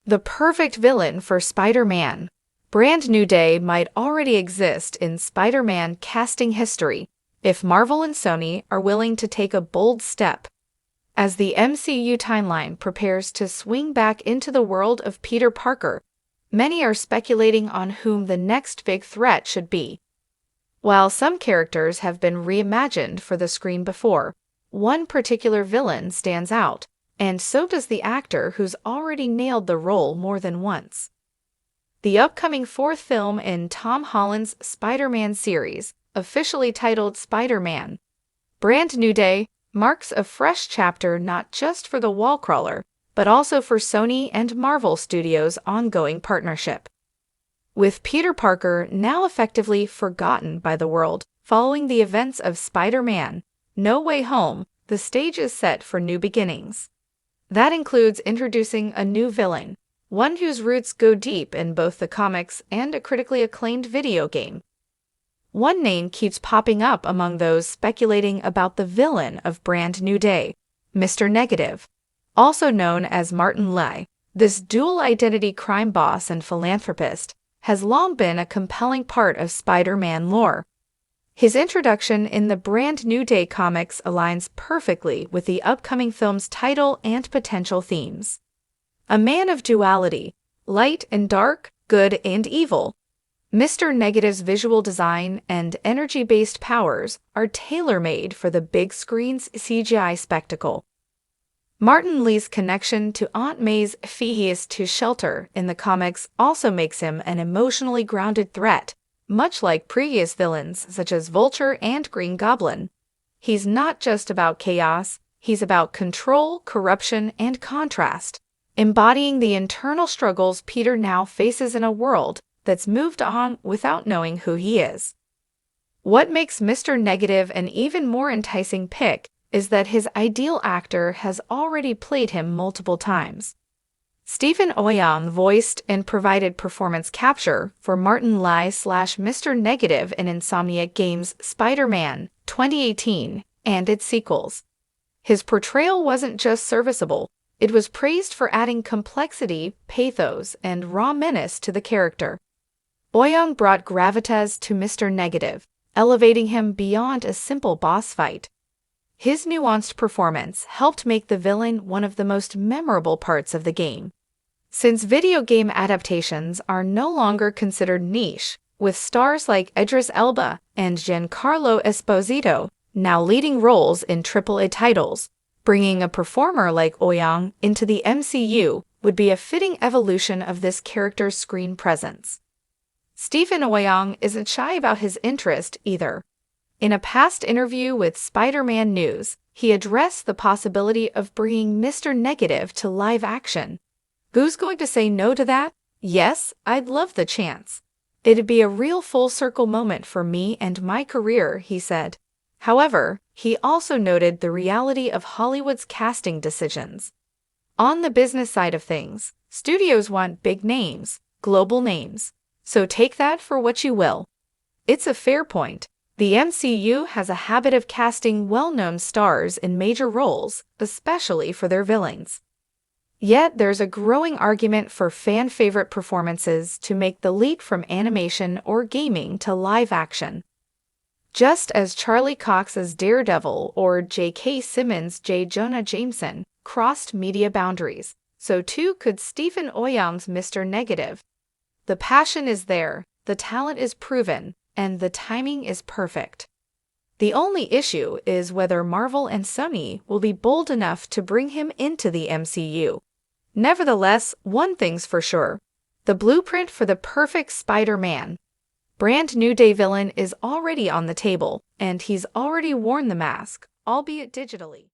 The perfect villain for Spider-Man. Brand New Day might already exist in Spider-Man casting history if Marvel and Sony are willing to take a bold step. As the MCU timeline prepares to swing back into the world of Peter Parker, many are speculating on whom the next big threat should be. While some characters have been reimagined for the screen before, one particular villain stands out, and so does the actor who's already nailed the role more than once. The upcoming fourth film in Tom Holland's Spider-Man series, officially titled Spider-Man: Brand New Day, marks a fresh chapter not just for the wall-crawler, but also for Sony and Marvel Studios' ongoing partnership. With Peter Parker now effectively forgotten by the world following the events of Spider-Man: No Way Home, the stage is set for new beginnings. That includes introducing a new villain, one whose roots go deep in both the comics and a critically acclaimed video game. One name keeps popping up among those speculating about the villain of Brand New Day, Mr. Negative, also known as Martin Li. This dual-identity crime boss and philanthropist has long been a compelling part of Spider-Man lore. His introduction in the Brand New Day comics aligns perfectly with the upcoming film's title and potential themes. A man of duality, light and dark, good and evil, Mr. Negative's visual design and energy-based powers are tailor-made for the big screen's CGI spectacle. Martin Li's connection to Aunt May's fees to shelter in the comics also makes him an emotionally grounded threat. Much like previous villains such as Vulture and Green Goblin, he's not just about chaos, he's about control, corruption, and contrast, embodying the internal struggles Peter now faces in a world that's moved on without knowing who he is. What makes Mr. Negative an even more enticing pick is that his ideal actor has already played him multiple times. Stephen Ouyang voiced and provided performance capture for Martin Li/Mr. Negative in Insomniac Games' Spider-Man 2018 and its sequels. His portrayal wasn't just serviceable, it was praised for adding complexity, pathos, and raw menace to the character. Ouyang brought gravitas to Mr. Negative, elevating him beyond a simple boss fight. His nuanced performance helped make the villain one of the most memorable parts of the game. Since video game adaptations are no longer considered niche, with stars like Idris Elba and Giancarlo Esposito now leading roles in AAA titles, bringing a performer like Ouyang into the MCU would be a fitting evolution of this character's screen presence. Stephen Ouyang isn't shy about his interest either. In a past interview with Spider-Man News, he addressed the possibility of bringing Mr. Negative to live action. Who's going to say no to that? Yes, I'd love the chance. It'd be a real full-circle moment for me and my career, he said. However, he also noted the reality of Hollywood's casting decisions. On the business side of things, studios want big names, global names. So take that for what you will. It's a fair point. The MCU has a habit of casting well-known stars in major roles, especially for their villains. Yet there's a growing argument for fan-favorite performances to make the leap from animation or gaming to live action. Just as Charlie Cox's Daredevil or J.K. Simmons' J. Jonah Jameson crossed media boundaries, so too could Stephen Ouyang's Mr. Negative. The passion is there, the talent is proven, and the timing is perfect. The only issue is whether Marvel and Sony will be bold enough to bring him into the MCU. Nevertheless, one thing's for sure: the blueprint for the perfect Spider-Man Brand New Day villain is already on the table, and he's already worn the mask, albeit digitally.